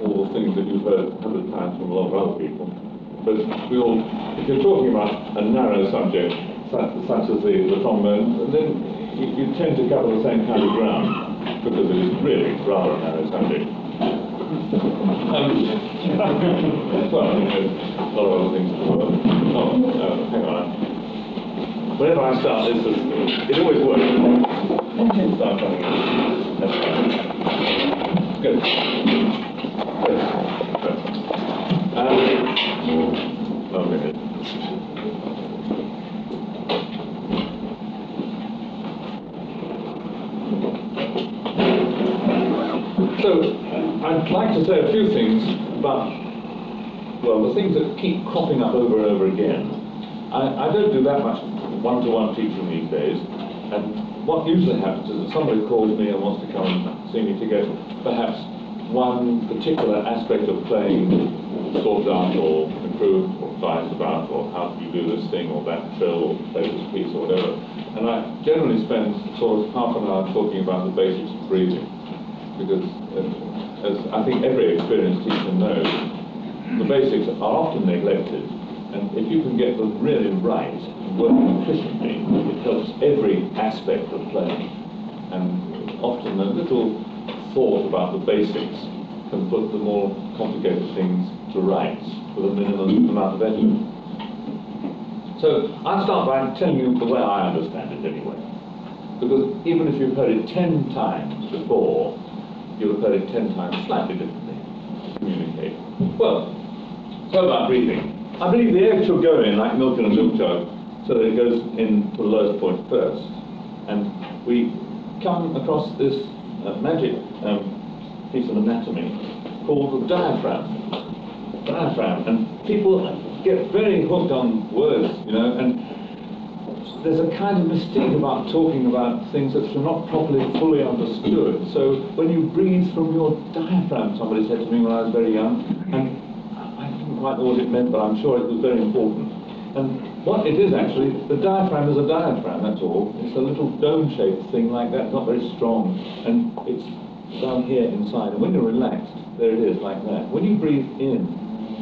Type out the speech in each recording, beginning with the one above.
all the things that you've heard 100 times from a lot of other people. But if you're talking about a narrow subject, such as the trombone, then you tend to cover the same kind of ground, because it is really rather a narrow subject. Well, there's a lot of other things as well. Oh, hang on. Whenever I start this, it always works. Start running. That's fine. Good. Okay. So, I'd like to say a few things about, well, the things that keep cropping up over and over again. I don't do that much one-to-one teaching these days, and what usually happens is that somebody calls me and wants to come and see me to get perhaps one particular aspect of playing sorted out or improved or advised about, or how do you do this thing or that trill or play this piece or whatever. And I generally spend sort of half an hour talking about the basics of breathing, because as I think every experienced teacher knows, the basics are often neglected, and if you can get them really right, working efficiently, it helps every aspect of playing. And often a little thought about the basics can put the more complicated things to rights with a minimum amount of effort. So I'll start by telling you the way I understand it anyway. Because even if you've heard it 10 times before, you'll have heard it 10 times slightly differently to communicate. Well, so about breathing. I believe the air should go in like milk in a milk jug, so that it goes in to the lowest point first. And we come across this magic piece of anatomy called the diaphragm. Diaphragm. And people get very hooked on words, you know, and there's a kind of mystique about talking about things that are not properly fully understood. So when you breathe from your diaphragm, somebody said to me when I was very young, and I didn't quite know what it meant, but I'm sure it was very important. And what it is actually, the diaphragm is a diaphragm, that's all. It's a little dome-shaped thing like that, not very strong, and it's down here inside. And when you're relaxed, there it is, like that. When you breathe in,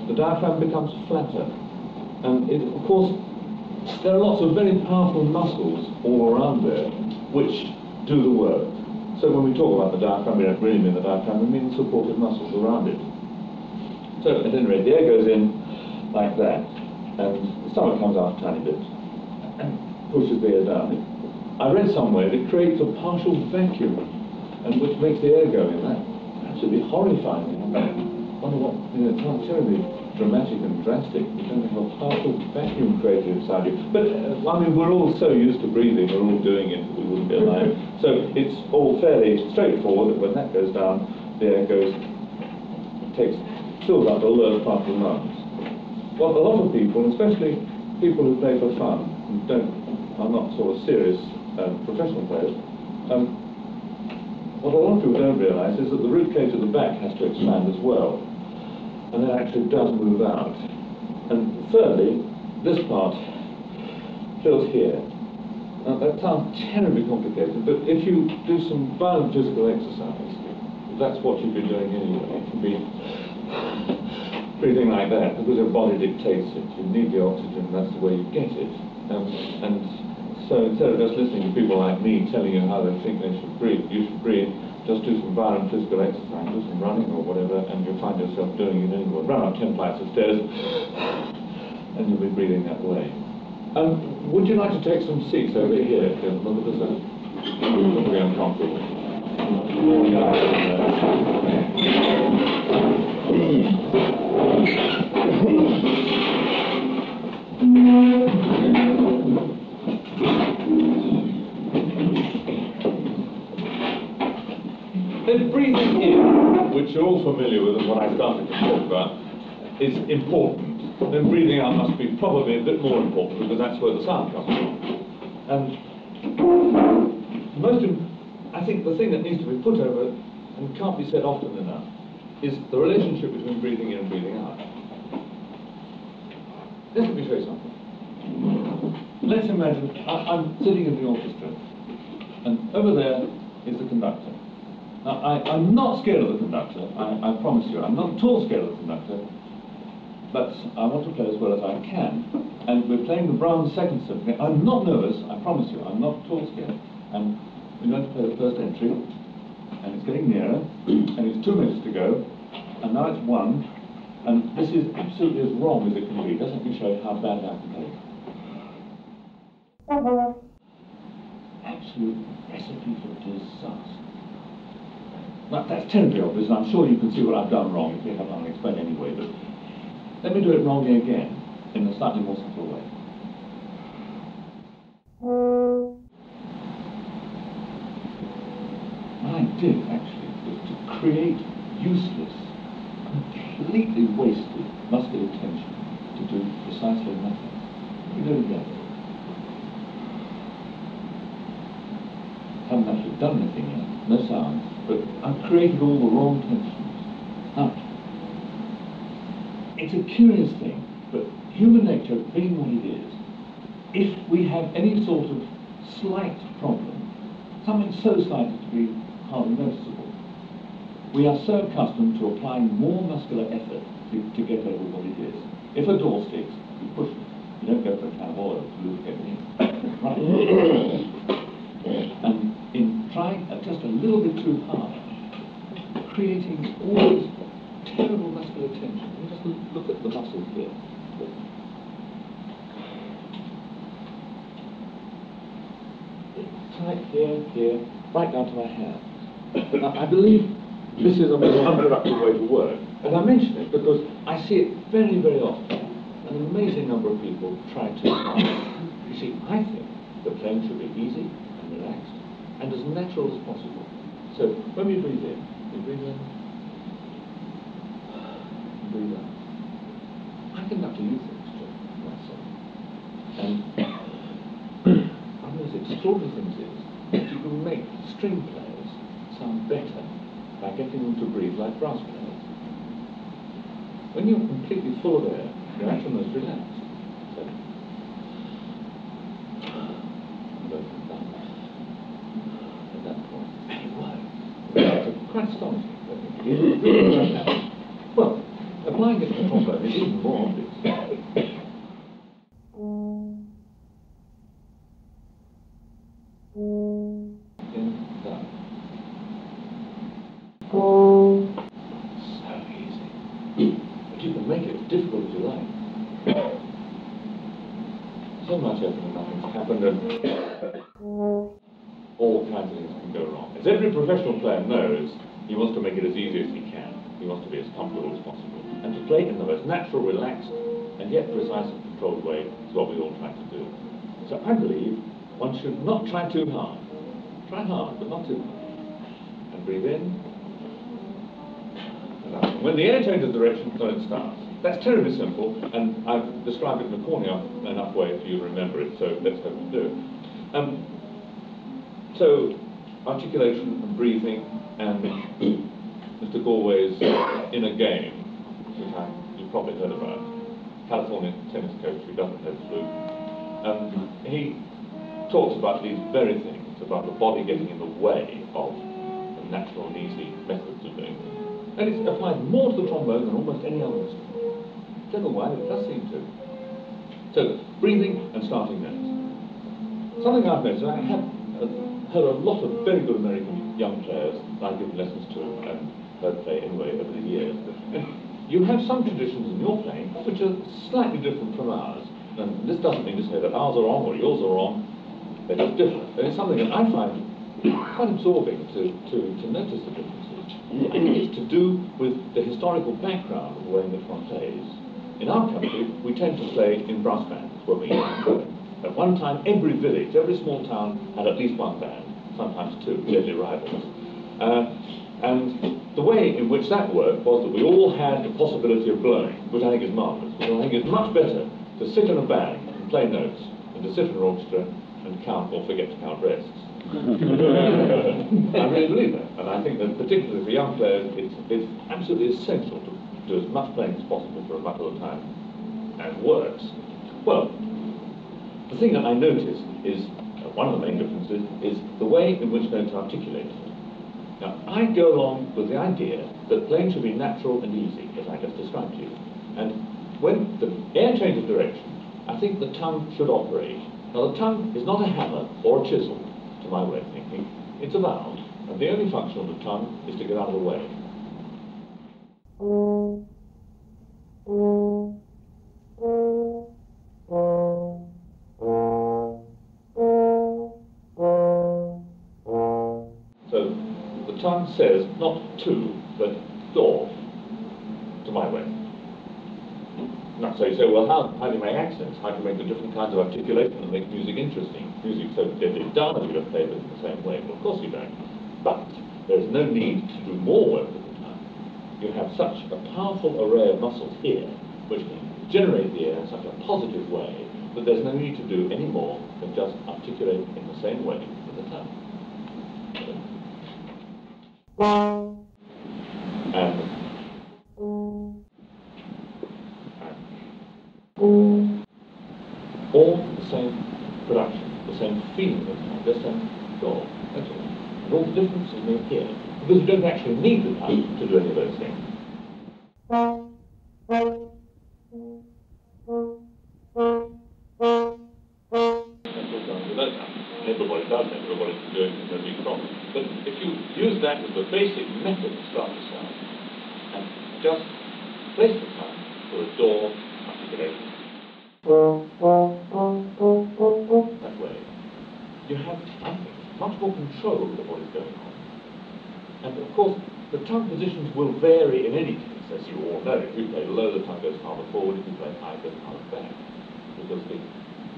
the diaphragm becomes flatter. And it, of course, there are lots of very powerful muscles all around there which do the work. So when we talk about the diaphragm, we don't really mean the diaphragm, we mean the supportive muscles around it. So at any rate, the air goes in like that, and the stomach comes out a tiny bit and pushes the air down. I read somewhere that it creates a partial vacuum, and which makes the air go in. That's absolutely horrifying. I wonder what, you know, it sounds terribly dramatic and drastic. You don't have a partial vacuum created inside you. But I mean, we're all so used to breathing, we're all doing it, we wouldn't be alive. So it's all fairly straightforward that when that goes down, the air goes, fills up the lower part of the lungs. Well, a lot of people, especially people who play for fun, who are not sort of serious professional players, what a lot of people don't realise is that the rib cage at the back has to expand as well. And it actually does move out. And thirdly, this part fills here. Now, that sounds terribly complicated, but if you do some violent physical exercise, that's what you'd be doing anyway. It can be breathing like that, because your body dictates it. You need the oxygen, that's the way you get it. And so instead of just listening to people like me telling you how they think they should breathe, you should breathe. Just do some violent physical exercise, do some running or whatever, and you'll find yourself doing it anyway. Run up 10 flights of stairs, and you'll be breathing that way. Would you like to take some seats over here? Look at this. Very uncomfortable. Then breathing in, which you're all familiar with and what I started to talk about, is important. Then breathing out must be probably a bit more important, because that's where the sound comes from. And I think the thing that needs to be put over, and can't be said often enough, is the relationship between breathing in and breathing out. Let me show you something. Let's imagine I'm sitting in the orchestra, and over there is the conductor. I'm not scared of the conductor, I promise you. I'm not at all scared of the conductor, but I want to play as well as I can. And we're playing the Brahms Second Symphony. I'm not nervous, I promise you. I'm not at all scared. And we're going to play the first entry, and it's getting nearer, and it's 2 minutes to go, and now it's 1, and this is absolutely as wrong as it can be. Doesn't it show how bad I can play? Absolute recipe for disaster. Now, that's terribly obvious, and I'm sure you can see what I've done wrong if you haven't explained anyway, but let me do it wrongly again, in a slightly more subtle way. What I did, actually, was to create useless, completely wasted muscular tension to do precisely nothing. We do it again. Haven't actually done anything yet, no sound, but I've created all the wrong tensions. Now, it's a curious thing, but human nature being what it is, if we have any sort of slight problem, something so slight as to be hardly noticeable, we are so accustomed to applying more muscular effort to get over what it is. If a door sticks, you push it. You don't go for a can of oil to lubricate it in. Right. And in trying just a little bit too hard, creating all this terrible muscular tension. You just look at the muscle here. It's tight here, here, right down to my hand. Now, I believe this is a more unproductive way to work, and I mention it because I see it very, very often. An amazing number of people try too hard. You see, I think the playing should be easy and relaxed and as natural as possible. So when we breathe in, we breathe in, and breathe out. I conduct a youth orchestra myself, and one of the most extraordinary things is that you can make string players sound better by getting them to breathe like brass players. When you're completely full of air, you're actually most relaxed. So, at that point, and it works. It's quite astonishing. Well, applying it to the trombone is even more obvious. So easy. But you can make it as difficult as you like. So much effort and nothing's happened, and all kinds of things can go wrong. As every professional player knows, he wants to make it as easy as he can. He wants to be as comfortable as possible. And to play in the most natural, relaxed, and yet precise and controlled way is what we all try to do. So I believe one should not try too hard. Try hard, but not too hard. And breathe in, and out. When the air changes direction, then it starts. That's terribly simple, and I've described it in a corny enough way for you to remember it, so let's hope you do. So, articulation and breathing, and Mr. Galway's Inner Game, which you've probably heard about, California tennis coach who doesn't play the flute. He talks about these very things, about the body getting in the way of the natural and easy methods of doing things. And it's applied more to the trombone than almost any other instrument. I don't know why, but it does seem to. So, breathing and starting notes. Something I've noticed, I have heard a lot of very good American young players I've given lessons to and heard play anyway over the years. And you have some traditions in your playing which are slightly different from ours. And this doesn't mean to say that ours are wrong or yours are wrong. They're just different. And it's something that I find quite absorbing to notice the differences. I think it's to do with the historical background of the way in which one plays. In our country, we tend to play in brass bands when we at one time, every village, every small town had at least one band, sometimes two, deadly rivals. And the way in which that worked was that we all had the possibility of blowing, which I think is marvellous. Because I think it's much better to sit in a band and play notes than to sit in an orchestra and count or forget to count rests. I really believe that. And I think that particularly for young players, it's absolutely essential to do as much playing as possible for as much of the time as works. Well, the thing that I notice is, one of the main differences, is the way in which notes are articulated. Now, I go along with the idea that playing should be natural and easy, as I just described to you. And when the air changes direction, I think the tongue should operate. Now, the tongue is not a hammer or a chisel, to my way of thinking. It's a valve, and the only function of the tongue is to get out of the way. So the tongue says not to, but do, to my way. Now, so you say, well, how do you make accents? How do you make the different kinds of articulation that make music interesting? Music's so deadly dull if you don't play it in the same way. Well, of course you don't. But there's no need to do more work with the tongue. You have such a powerful array of muscles here, which can generate the air in such a positive way, that there's no need to do any more than just articulate in the same way with the tongue. And all the same production, the same feeling of the tongue, the same goal. That's all. And all the difference is made here, because you don't actually need the tongue to do any of those things. Everybody does, everybody can do it, there's no big problem. But if you use that as the basic method to start the sound, and just place the tongue for a door articulation, that way, you have, I think, much more control of what is going on. And of course, the tongue positions will vary in any case, as you all know. If you play low, the tongue goes farther forward. If you play high, it goes farther back. Because the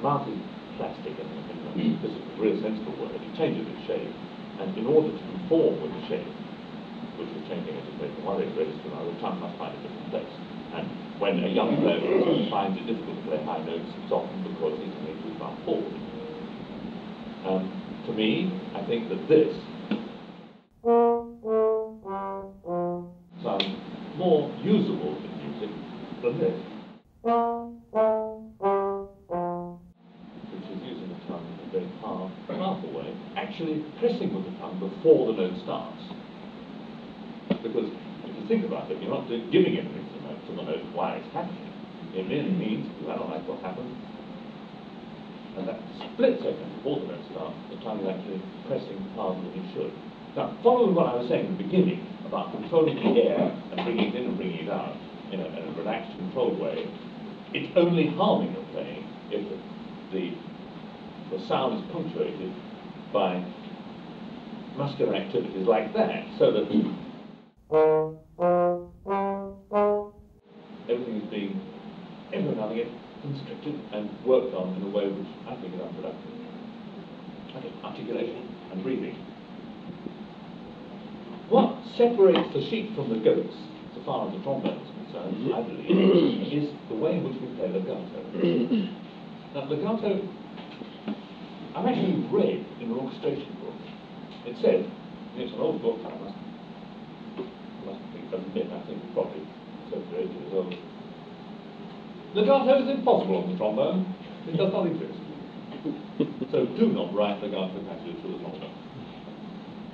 mouth is plastic, and this is a real sensible word. It changes its shape. And in order to conform with the shape, which is changing as you play from one register to another, the tongue must find a different place. And when a young player finds it difficult to play high notes, it's often because he's going too far forward. To me, I think that this sounds more usable in music than this, which is using the tongue in a very powerful way, actually pressing with the tongue before the note starts. Because if you think about it, you're not giving anything to the note while it's happening. It merely means you don't like what happened. And that split second before the note starts, the tongue is actually pressing harder than it should. Now, following what I was saying at the beginning about controlling the air and bringing it in and bringing it out in a relaxed, controlled way, it's only harming the playing if the sound is punctuated by muscular activities like that, so that everything is being, every now and again, constricted and worked on in a way which I think is unproductive. Okay, articulation and breathing. What separates the sheep from the goats, so far as the trombone is concerned, I believe, is the way in which we play legato. Now, legato, I've actually read in an orchestration book. It said, it's an old book, I must admit, I think probably 7 or 8 years old. Legato is impossible on the trombone. It does not exist. So do not write legato passages for the trombone.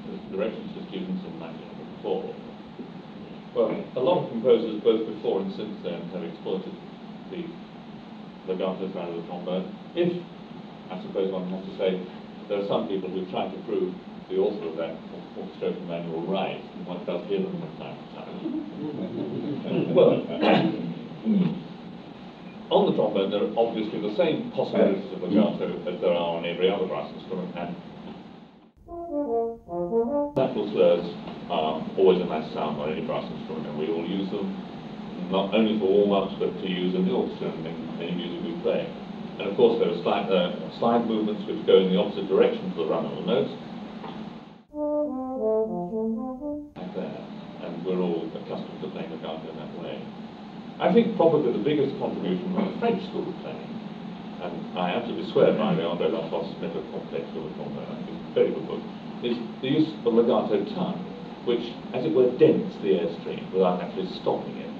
The directions to students in 1904. Well, a lot of composers, both before and since then, have exploited the legato side of the trombone. If, I suppose one has to say, there are some people who try to prove the author of that orchestration manual right, and one does hear them from time to time. Well, on the trombone, there are obviously the same possibilities of legato as there are on every other brass instrument, and natural slurs are always a nice sound on any brass instrument, and we all use them, not only for warm-ups, but to use in the orchestra and in any music we play. And of course, there are slide movements which go in the opposite direction to the run of the notes. Like that. And we're all accustomed to playing legato in that way. I think probably the biggest contribution from the French school of playing, and I absolutely swear by the André Lafosse's method complex of the trombone, I think it's a very good book, is the use of legato tongue, which, as it were, dents the airstream without actually stopping it.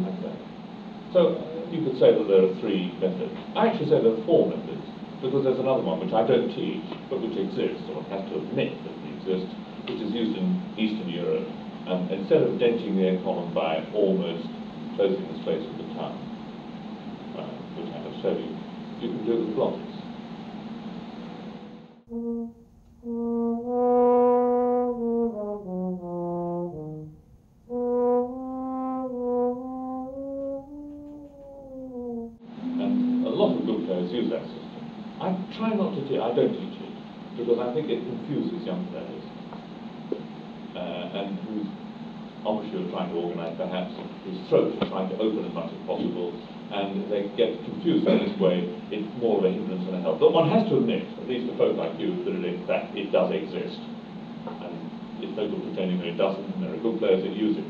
Like that. So you could would say that there are 3 methods. I actually say there are 4 methods, because there's another one which I don't teach, but which exists, or has to admit that it exists, which is used in Eastern Europe. Instead of denting the air column by almost closing the space of the tongue, which I have shown you, you can do it with glottis. And a lot of good players use that system. I try not to teach, I don't teach it, because I think it confuses young players. And whose obviously are trying to organise perhaps his throat, trying to open as much as possible, and they get confused in this way. It's more of a hindrance than a help. But one has to admit, at least to folk like you, that it does exist. And it's no good pretending that it doesn't, and there are good players that use it.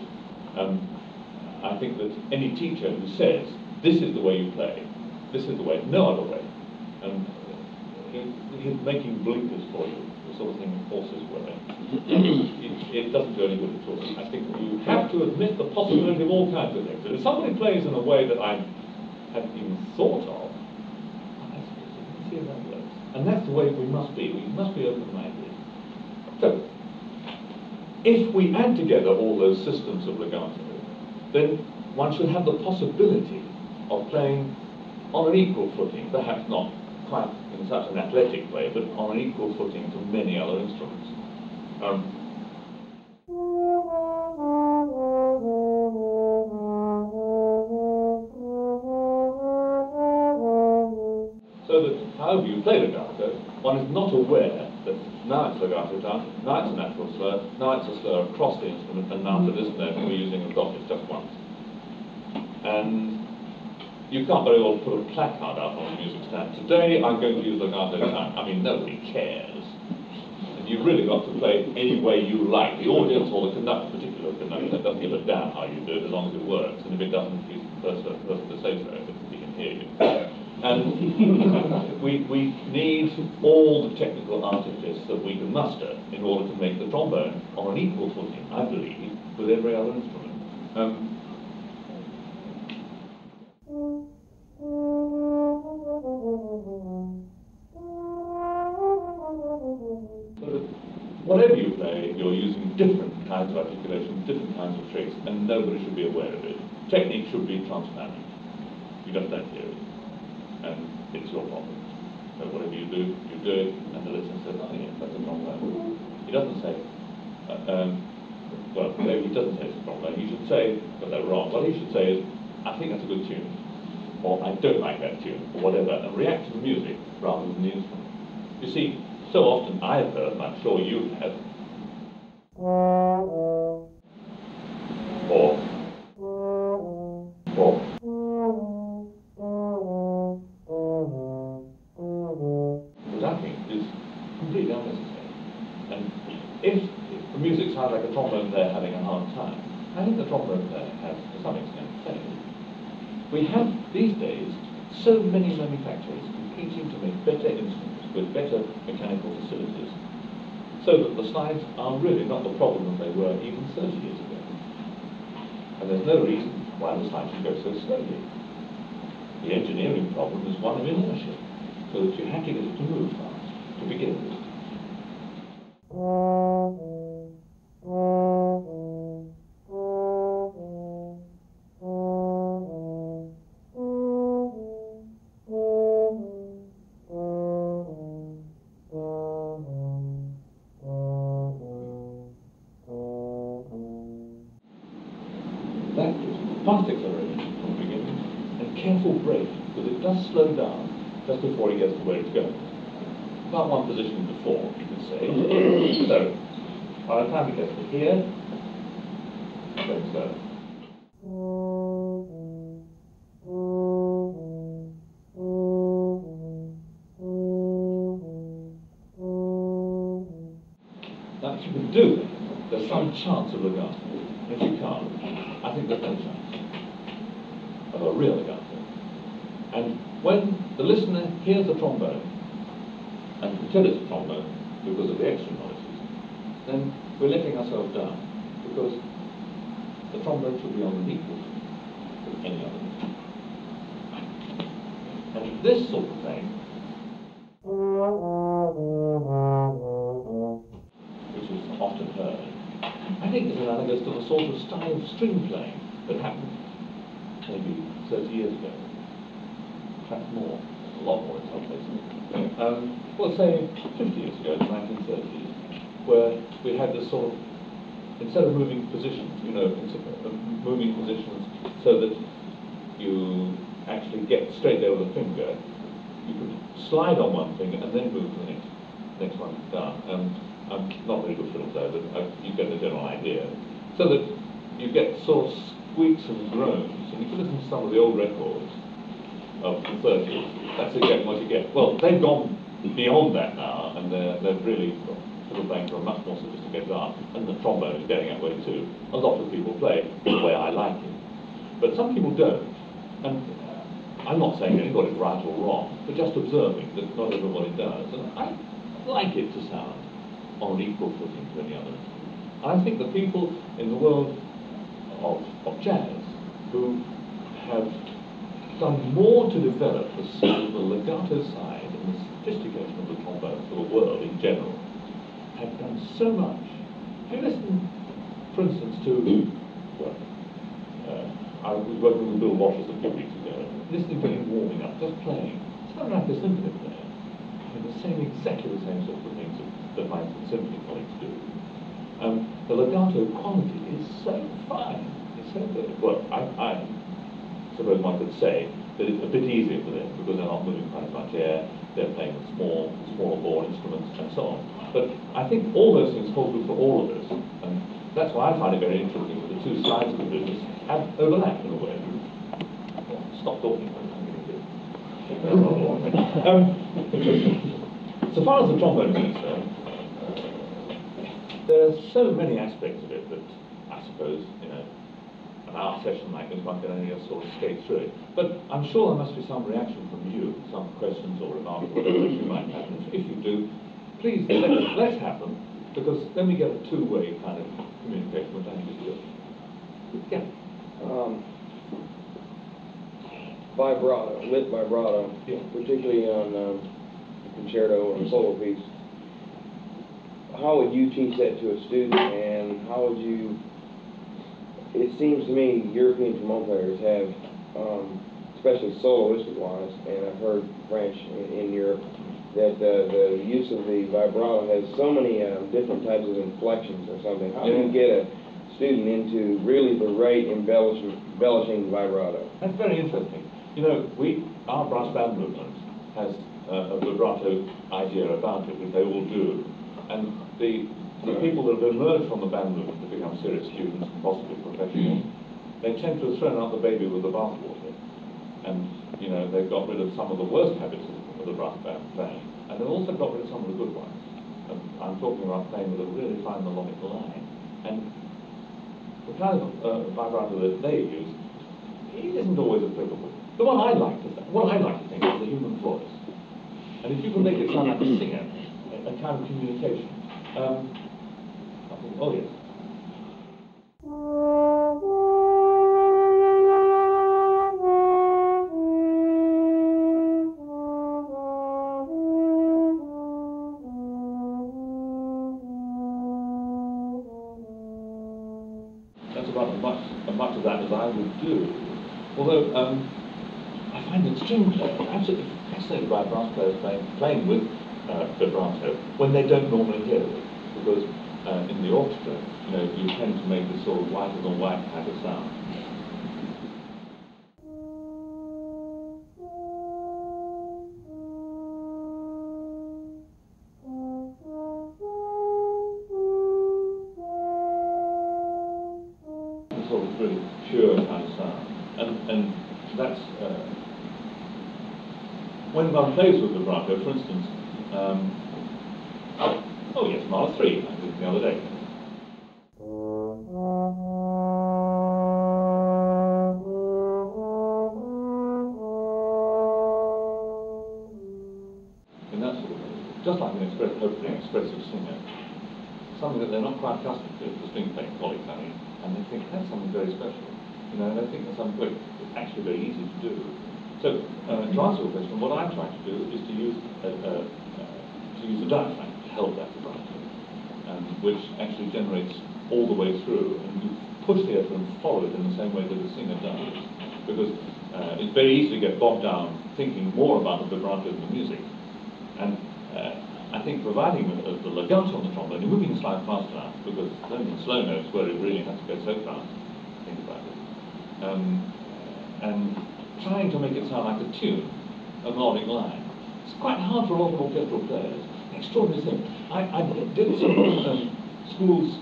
I think that any teacher who says, this is the way you play, this is the way, no other way, and he's making blinkers for you, the sort of thing horses wear. It doesn't do any good at all. I think you have to admit the possibility of all kinds of things. And if somebody plays in a way that I hadn't even thought of, let's see how that works. And that's the way we must be. We must be open-minded. So, if we add together all those systems of legato, then one should have the possibility of playing on an equal footing, perhaps not quite in such an athletic way, but on an equal footing to many other instruments. So that however you play legato, one is not aware that now it's legato time, now it's a natural slur, now it's a slur across the instrument, and now for this note we're using a glottis just once. And you can't very well put a placard up on the music stand. Today I'm going to use legato time. I mean, nobody cares. And you've really got to play any way you like. The audience or the conductor, particular conductor, doesn't give a damn how you do it as long as it works. And if it doesn't, he's the first person to say so, because he can hear you. And we need all the technical artifice that we can muster in order to make the trombone on an equal footing, I believe, with every other instrument. Whatever you play, you're using different kinds of articulation, different kinds of tricks, and nobody should be aware of it. Technique should be transparent. You just don't hear it. And it's your problem. So whatever you do it, and the listener says, oh yeah, that's a trombone. He doesn't say, well, maybe he doesn't say it's a trombone. He should say, but they're wrong. What he should say is, I think that's a good tune, or I don't like that tune, or whatever, and react to the music rather than the instrument. You see, so often I've heard, and I'm sure you have, or which I think is completely unnecessary. And if the music sounds like a trombone player having a hard time, I think the trombone player has, to some extent, failed. We have, these days, so many manufacturers competing to make better instruments with better mechanical facilities, so that the slides are really not the problem that they were even 30 years ago. And there's no reason why the slides should go so slowly. The engineering problem is one of inertia, so that you have to get it to move fast to begin with. Fast acceleration from the beginning, and careful brake, because it does slow down just before it gets to where it's going. About one position before, you could say. So, by the time it gets to here, very slow. Now, if you can do it, there's some chance of legato. If you can't, I think there's no chance of a real legato. And when the listener hears the trombone, and can tell it's a trombone because of the extra noises, then we're letting ourselves down, because the trombone should be on an equal with any other instrument. And this sort of thing, which is often heard, I think is analogous to the sort of style of string playing that happened maybe 30 years ago. Perhaps more, a lot more in some places. Well, say 50 years ago, in the 1930s, where we had this sort of, instead of moving positions, moving positions so that you actually get straight there with a finger, you could slide on one finger and then move to the next one down. I'm not very good fiddle player, but you get the general idea. So that you get sort of squeaks and groans, and if you listen to some of the old records of the 30s, that's exactly what you get. Well, they've gone beyond that now, and they're really fiddle playing for a much more sophisticated art, and the trombone is getting that way too. A lot of people play the way I like it, but some people don't. And I'm not saying anybody's right or wrong, but just observing that not everybody does. And I like it to sound on an equal footing to any other instrument. I think the people in the world of jazz who have done more to develop the legato side and the sophistication of the trombone for the world in general have done so much. If you listen, for instance, to I was working with Bill Waters a few weeks ago, listening to him warming up, just playing. It's not like a symphony player. Exactly the same sort of things that my symphony colleagues do. The legato quality is so fine. It's so good. Well, I suppose one could say that it's a bit easier for them because they're not moving quite as much air. They're playing with smaller bore instruments and so on. But I think all those things hold good for all of us. And that's why I find it very interesting that the two sides of the business have overlapped in a way. Well, stop talking. So far as the trombone is concerned, there are so many aspects of it that I suppose, an hour session like this one can only just sort of skate through it. But I'm sure there must be some reaction from you, some questions or remarks, whatever you might have. And if you do, please let's have them, because then we get a two-way kind of communication, which I think is good. Yeah. Vibrato, lit vibrato, yeah. Particularly on the concerto or solo piece. How would you teach that to a student, and how would you? It seems to me European trombone players have, especially soloistic-wise, and I've heard French in Europe, that the use of the vibrato has so many different types of inflections or something. How do you get a student into really the right embellishing vibrato? That's very interesting. Our brass band movement has a vibrato idea about it, which they all do. And the people that have emerged from the band movement to become serious students and possibly professionals, they tend to have thrown out the baby with the bathwater. And, they've got rid of some of the worst habits of the brass band playing, and they've also got rid of some of the good ones. And I'm talking about playing with a really fine melodic line. And the kind of vibrato that they use, it isn't always applicable. The one I like to think is the human voice. And if you can make it sound like a singer, a kind of communication. Oh yes. That's about as much of that as I would do. Although I find that string players are absolutely fascinated by brass players playing with vibrato when they don't normally hear it, because in the orchestra, you tend to make this sort of whiter than white kind of sound. It's sort of really pure kind of sound, and that's when one plays with vibrato, for instance. Oh yes, Mars 3, I did it the other day. In that sort of way, just like hopefully an expressive singer, something that they're not quite accustomed to, the string playing colleagues, I mean, and they think that's something very special. And they think that's something it's actually very easy to do. So So, to answer your question, what I'm trying to do is to use the diaphragm to help that vibrato, which actually generates all the way through, and you push the air and follow it in the same way that a singer does, because it's very easy to get bogged down thinking more about the vibrato than the music. And I think providing the legato on the trombone, you're moving the slide fast enough, because it's only in slow notes where it really has to go so fast, think about it. And trying to make it sound like a tune, a melodic line. It's quite hard for a lot of orchestral players. Extraordinary thing. I did some schools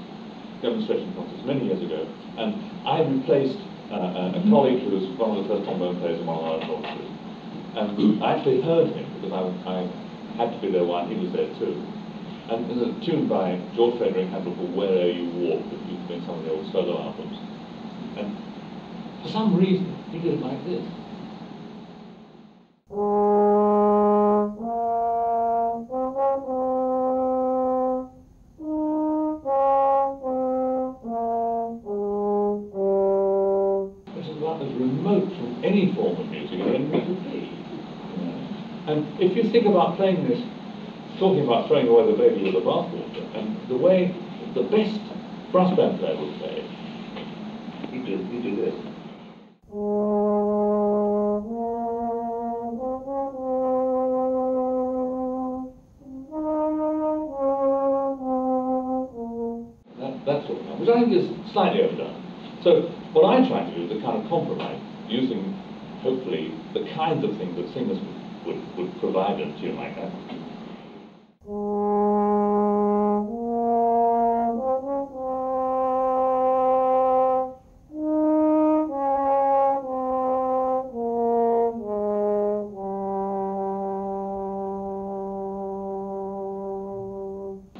demonstration concerts many years ago, and I replaced a colleague who was one of the first trombone players in one of our orchestras. And I actually heard him, because I had to be there while he was there too. And there's a tune by George Frederick Handel called Where'er You Walk that used to be in some of the old solo albums. And for some reason, he did it like this. Which is about as remote from any form of music as anything could be. And if you think about playing this, talking about throwing away the baby with the bathwater, and the way the best brass band player would play it, he did this. That sort of thing, which I think is slightly overdone. So what I'm trying to do is a kind of compromise, using hopefully the kinds of things that singers would provide a tune like that.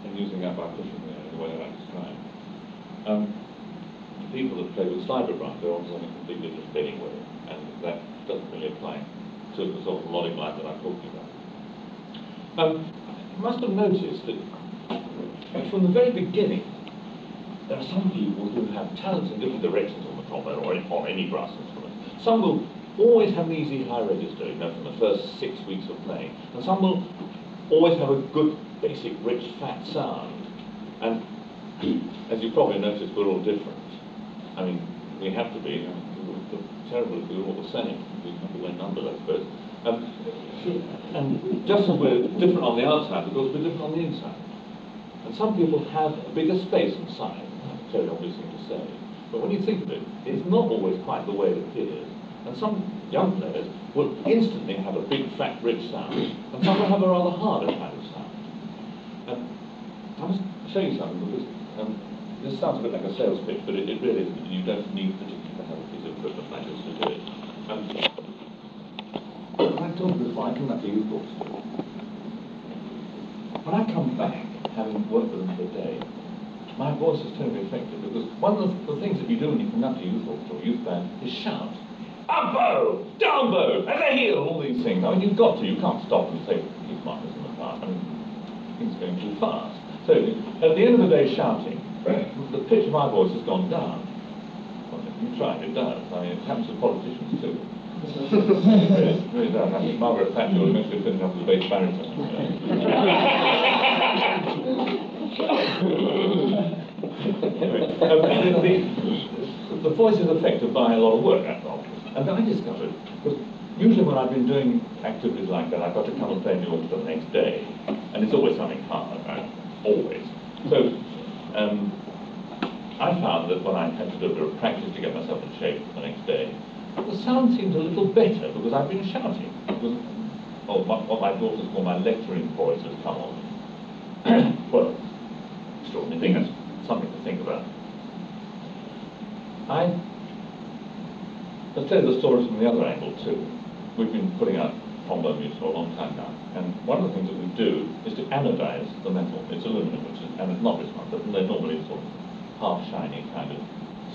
And using that by pushing the way that I described. The people that play with slide vibrato, they're on something completely different anyway, and that doesn't really apply to the sort of melodic line that I'm talking about. You must have noticed that from the very beginning, there are some people who have talents in different directions on the trombone or on any brass instrument. Some will always have an easy high register, from the first 6 weeks of playing, and some will always have a good, basic, rich, fat sound. And as you probably noticed, we're all different. I mean, we have to be. It's terrible if we were all the same. We have to wear numbers, I suppose. And just as we're different on the outside, of course, we're different on the inside. And some people have a bigger space inside. That's a very obvious thing to say. But when you think of it, it's not always quite the way it appears. And some young players will instantly have a big, fat, rich sound, and some will have a rather harder kind of sound. And I must show you something, because this sounds a bit like a sales pitch, but it really isn't. You don't need particularly to have a piece of equipment like this to do it. I told you before, I come back to youth books. When I come back, having worked with them for a day, my voice is terribly affected, because one of the things that you do when you come up to youth orchestra or youth band is shout. Up bow, down bow, and a heel, all these things. I mean, you've got to, you can't stop and say, keep markers in the park. I mean, things are going too fast. So, at the end of the day, shouting, the pitch of my voice has gone down. Well, you try it does. I mean, it happens to politicians too. It really does. I think Margaret Thatcher was mostly filling up with a bass baritone. Anyway, the voice is affected by a lot of work, after all. And I discovered, because usually when I've been doing activities like that, I've got to come and play in the orchestra the next day. And it's always something hard, right? Always. So, I found that when I had to do a bit of practice to get myself in shape for the next day, the sound seemed a little better because I've been shouting. Because what my daughters call my lecturing voice has come on. Well, extraordinary thing, that's something to think about. Let's tell you the stories from the other angle too. We've been putting out trombone music for a long time now, and one of the things that we do is to anodize the metal. It's aluminum, and it's not this one, but they're normally sort of half-shiny kind of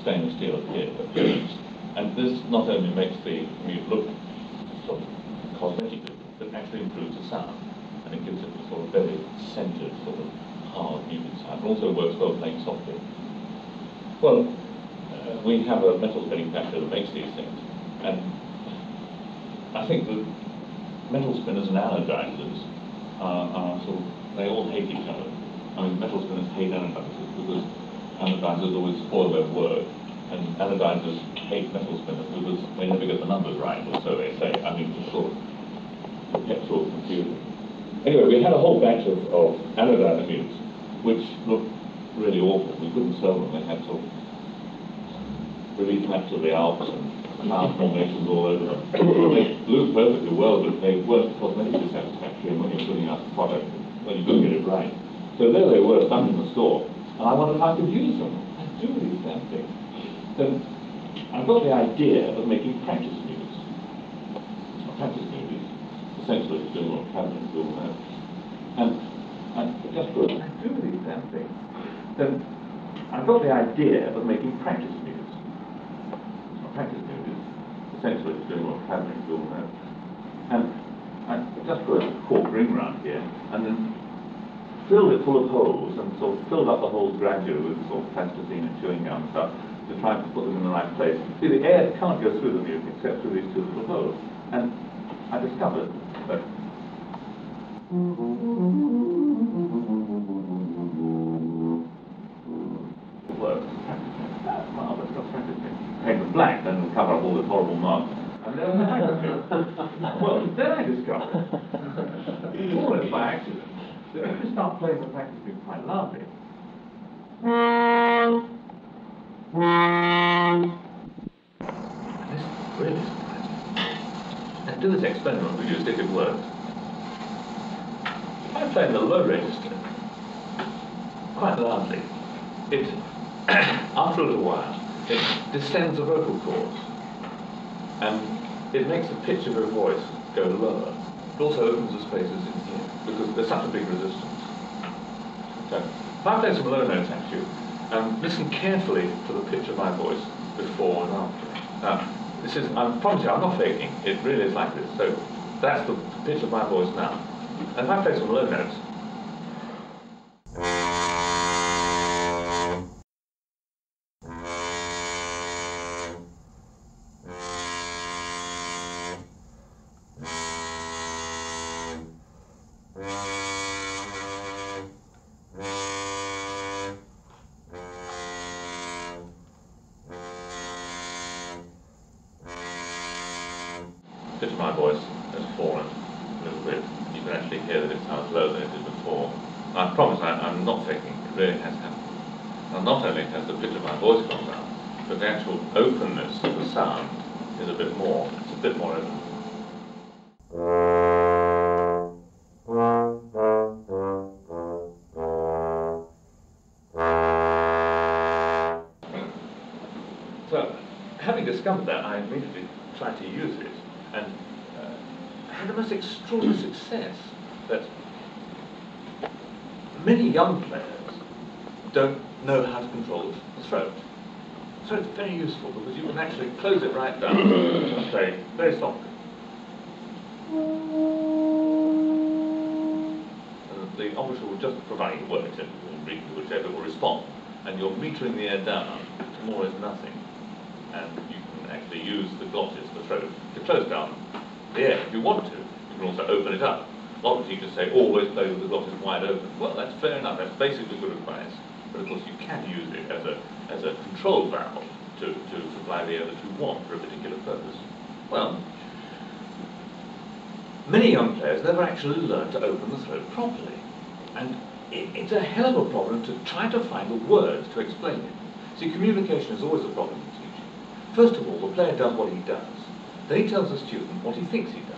stainless steel appearance. And this not only makes the music look sort of cosmetic, but actually improves the sound, and it gives it a sort of very centered, sort of hard music sound. It also works well playing softly. Well, we have a metal spinning factory that makes these things, and I think that metal spinners and anodizers are sort of, they all hate each other. I mean, metal spinners hate anodizers because anodizers always spoil their work, and anodizers hate metal spinners because they never get the numbers right, or so they say. I mean, it's sort of perpetual confusion. Anyway, we had a whole batch of anodizer mutes, which looked really awful. We couldn't sell them. They had sort of relief maps of the Alps and cloud formations all over them. They blew perfectly well, but they weren't cosmetically satisfactory, and when you're putting out the product, well, you couldn't get it right. So there they were, stuck in the store, and I wondered if I could use them. I do these damn things. Then I got the idea of making practice mutes. Practice mutes, essentially, doing what Cameron's doing now. And I just thought, I do these damn things. Then I got the idea of making practice mutes. Practice mutes, essentially, doing what Cameron's doing now. And I just put a cork ring round here, and then filled it full of holes, and sort of filled up the holes gradually with sort of plasticine and chewing gum and stuff, to try to put them in the right place. See, the air can't go through the mute except through these two little holes. And I discovered that it works. That's marvelous, that's practicing. Paint them black, then we'll cover up all the horrible marks. And then I well, then I discovered, more or less by accident, that if you start playing the practice mute quite loudly, this is really surprising. And do this experiment with you, see if it works. If I play in the low register, quite loudly, it, after a little while, it descends the vocal cords, and it makes the pitch of your voice go lower. It also opens the spaces in here, because there's such a big resistance. So, if I play some low notes at you, listen carefully to the pitch of my voice before and after. Now, this is, I promise you, I'm not faking. It really is like this. So, that's the pitch of my voice now. And if I play some low notes, pitch of my voice has fallen a little bit. You can actually hear that it sounds lower than it did before. I promise I'm not faking, it really has happened. And not only has the pitch of my voice gone down, but the actual openness of the sound is a bit more. It's a bit more open. So, having discovered that, I immediately tried to use it, and had the most extraordinary success that many young players don't know how to control the throat. So it's very useful because you can actually close it right down and play very softly. And the orchestra will just provide you words whichever will respond, and you're metering the air down to more or less nothing. And you can actually use the glottis, the throat, to close down the air if you want to. You can also open it up. A lot of teachers say always play with the glottis wide open. Well, that's fair enough. That's basically good advice. But of course, you can use it as a control valve to supply the air that you want for a particular purpose. Well, many young players never actually learn to open the throat properly. And it's a hell of a problem to try to find the words to explain it. See, communication is always a problem in teaching. First of all, the player does what he does. Then he tells the student what he thinks he does.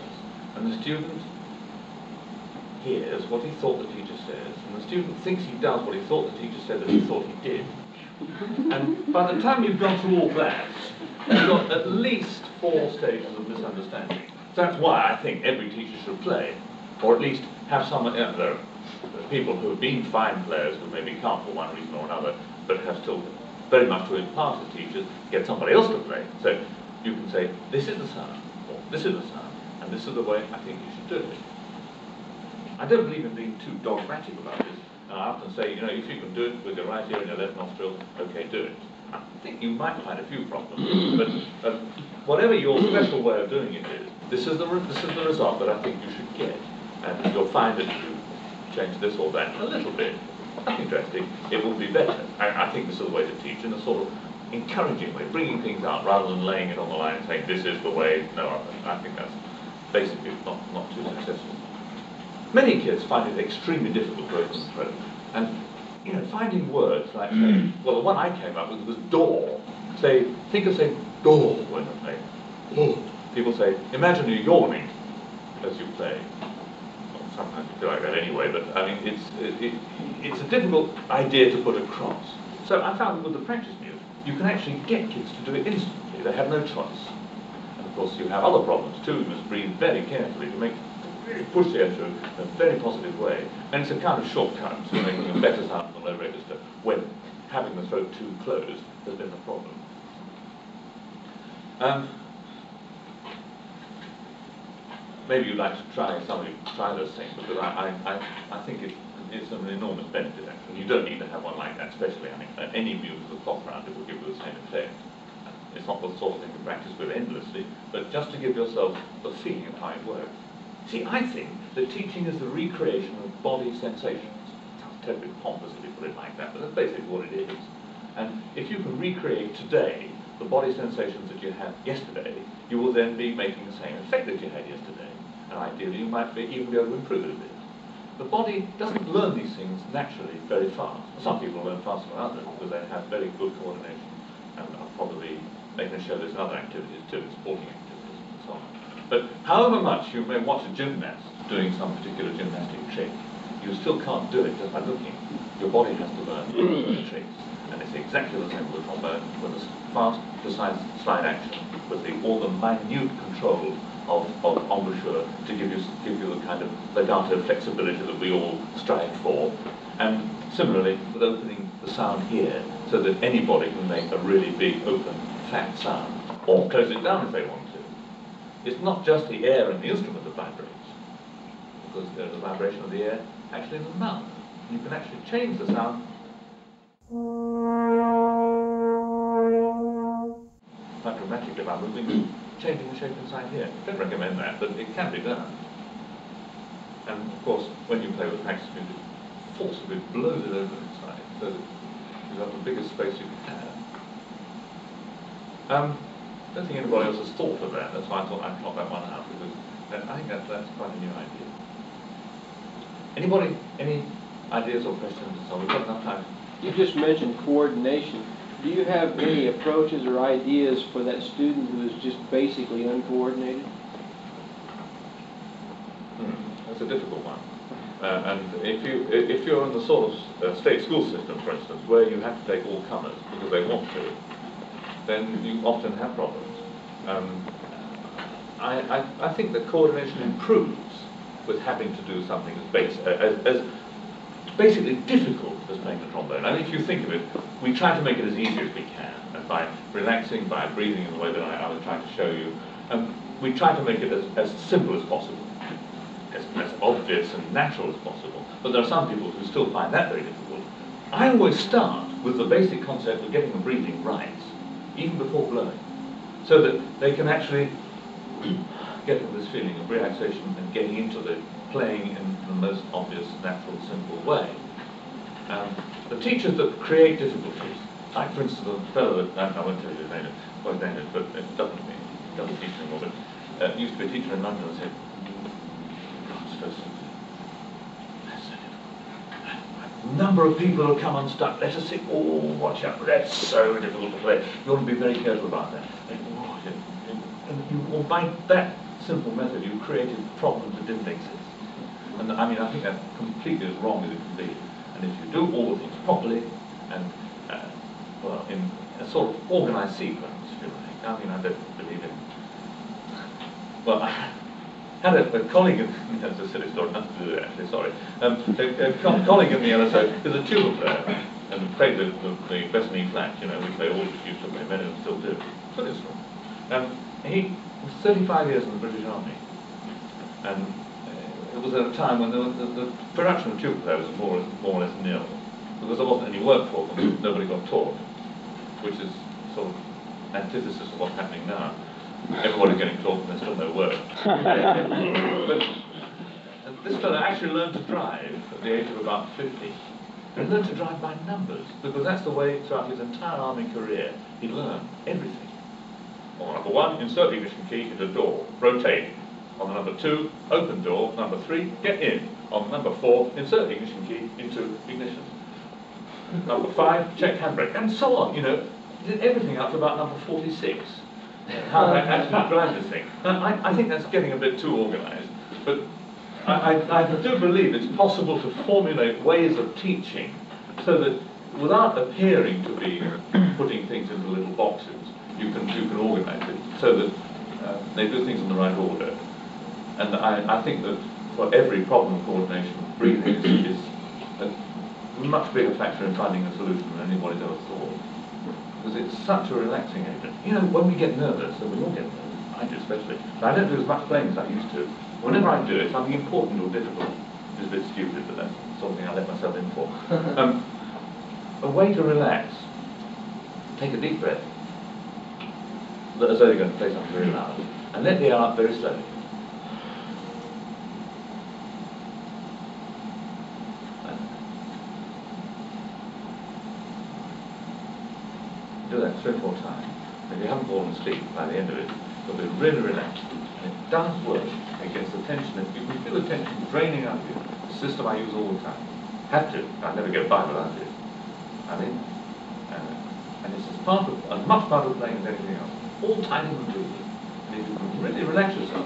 And the student hears what he thought the teacher says. And the student thinks he does what he thought the teacher said that he thought he did. And by the time you've gone through all that, you've got at least 4 stages of misunderstanding. So that's why I think every teacher should play, or at least have someone, there are people who have been fine players who maybe can't for one reason or another, but have still very much to impart as teachers, get somebody else to play. So you can say, this is the sound, or this is the sound, and this is the way I think you should do it. I don't believe in being too dogmatic about this. And I often say, you know, if you can do it with your right ear and your left nostril, okay, do it. I think you might find a few problems, but whatever your special way of doing it is, this is the result that I think you should get, and you'll find that if you change this or that a little bit, nothing drastic, it will be better. I think this is the way to teach in a sort of encouraging way, bringing things out rather than laying it on the line and saying this is the way. No, I think that's basically not too successful. Many kids find it extremely difficult to open the throat, and you know, finding words like, well, the one I came up with was door. Think of saying door when you play. Oh. People say, imagine you yawning as you play. Well, sometimes you feel like that anyway, but I mean, it's a difficult idea to put across. So I found that with the practice music, you can actually get kids to do it instantly. They have no choice. And of course, you have other problems too. You must breathe very carefully to really push the air through in a very positive way. And it's a kind of shortcut to making a better sound in the low register when having the throat too closed has been the problem. Maybe you'd like to try those things, because I think it's an enormous benefit actually. You don't need to have one like that, especially. I mean, any musical clock round, it will give you the same effect. It's not the sort of thing to practice with endlessly, but just to give yourself the feeling of how it works. See, I think that teaching is the recreation of body sensations. It sounds terribly pompous if you put it like that, but that's basically what it is. And if you can recreate today the body sensations that you had yesterday, you will then be making the same effect that you had yesterday. And ideally, you might even be able to improve it a bit. The body doesn't learn these things naturally very fast. Some people learn faster than others because they have very good coordination, and are probably making a show there's other activities too, sporting activities and so on. But however much you may watch a gymnast doing some particular gymnastic trick, you still can't do it just by looking. Your body has to learn the tricks. And it's exactly the same with the trombone, with a fast, precise slide action, with all the minute control of embouchure to give you the kind of legato flexibility that we all strive for. And similarly, with opening the sound here, so that anybody can make a really big, open, fat sound, or close it down if they want to. It's not just the air in the instrument that vibrates, because there's a vibration of the air actually in the mouth. You can actually change the sound quite dramatically by moving, changing the shape inside here. I don't recommend that, but it can be done. And of course, when you play with practice music, forcibly blows it over inside, so that you have the biggest space you can have. I don't think anybody else has thought of that. That's why I thought I'd plot that one out, because I think that's quite a new idea. Anybody, any ideas or questions? So we've got enough time. You just mentioned coordination. Do you have any approaches or ideas for that student who is just basically uncoordinated? That's a difficult one. And if you're in the sort of state school system, for instance, where you have to take all comers because they want to, then you often have problems. I think that coordination improves with having to do something as basically difficult as playing the trombone. I mean, if you think of it, we try to make it as easy as we can, and by relaxing, by breathing in the way that I was trying to show you, we try to make it as simple as possible, as obvious and natural as possible. But there are some people who still find that very difficult. I always start with the basic concept of getting the breathing right, even before blowing, so that they can actually get this feeling of relaxation and getting into the playing in the most obvious, natural, simple way. The teachers that create difficulties, like for instance the fellow that, I won't tell you his name, but it doesn't teach anymore, but used to be a teacher in London and said, God, it's so simple. That's so difficult. A number of people will come unstuck, let us see, oh, watch out, that's so difficult to play. You want to be very careful about that. And by that simple method, you've created problems that didn't exist. And I mean, I think that's completely as wrong as it can be. And if you do all the things properly, and well, in a sort of organised sequence, if you like. I mean, I don't believe in. Well, I had a colleague in that's a silly story, nothing to do with it actually. Sorry. A colleague in the LSO is a tuba player and played the best knee flat. You know, which they all used to play. Many of them still do. Good instrument. He was 35 years in the British Army, and it was at a time when the production of tuba players was more or less nil, because there wasn't any work for them. Nobody got taught, which is sort of antithesis of what's happening now. Everybody's getting taught and there's still no word. But this fellow actually learned to drive at the age of about 50. And learned to drive by numbers, because that's the way throughout his entire army career he learned everything. On number 1, insert ignition key into door, rotate. On the number 2, open door. Number 3, get in. On number 4, insert ignition key into ignition. Number 5, check handbrake, and so on. You know, did everything up to about number 46. How to actually drive this thing. I think that's getting a bit too organised, but I do believe it's possible to formulate ways of teaching so that without appearing to be putting things into little boxes, you can organise it so that they do things in the right order. And I think that for every problem coordination, breathing is a much bigger factor in finding a solution than anybody's ever thought. Because it's such a relaxing agent. You know, when we get nervous, and we all get nervous, I do especially, but I don't do as much playing as I used to. Whenever I do it, something important or difficult, it's a bit stupid, but that's something I let myself in for. A way to relax, take a deep breath, as though you're going to play something very loud, and let the air out very slowly. Do that 3 or 4 times. If you haven't fallen asleep by the end of it, you'll be really relaxed. And it does work. It gets the tension. You can feel the tension draining out of you. It's a system I use all the time. Have to. I never get by without it. I mean, and it's as much part of playing as anything else. All timing and breathing. And if you can really relax yourself,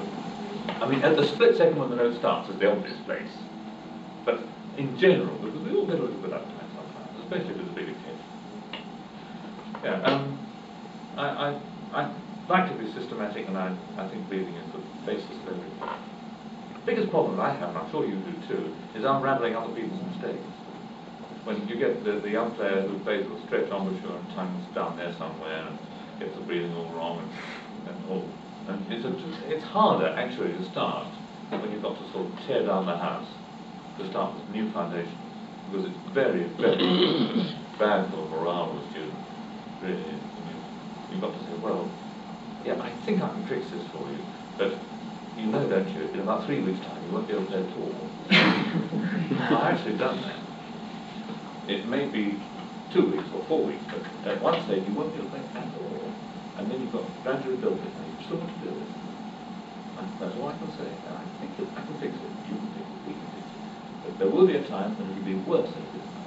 I mean, at the split second when the note starts is the obvious place. But in general, because we all get a little bit uptight sometimes, especially with the bigger kid. Yeah, I like to be systematic, and I think breathing is the basis of everything. The biggest problem I have, and I'm sure you do too, is unravelling other people's mistakes. When you get the young player who plays with stretch embouchure and tongues down there somewhere and gets the breathing all wrong and it's harder actually to start when you've got to sort of tear down the house to start with new foundations, because it's very, very bad for the morale of the student. Really, you've got to say, well, yeah, I think I can fix this for you, but you know, don't you, in about 3 weeks' time you won't be able to play at all. I've actually done that. It may be 2 weeks or 4 weeks, but at one stage you won't be able to play at all, and then you've got to gradually build it, and you've still got to do it. And that's all I can say. And I think that I can fix it, you can fix it, we can fix it. But there will be a time when it will be worse than it is now.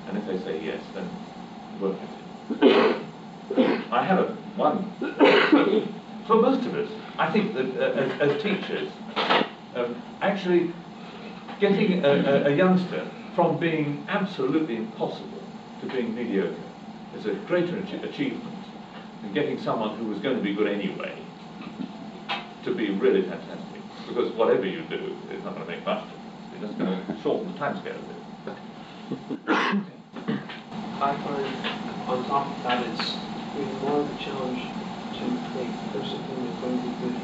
And if they say yes, then work at it. I have one. For most of us, I think that as teachers, actually getting a youngster from being absolutely impossible to being mediocre is a greater achievement than getting someone who was going to be good anyway to be really fantastic. Because whatever you do, it's not going to make much difference. It's just going to shorten the time scale a bit. I find, on top of that, it's really more of a challenge to make the person who is going to be good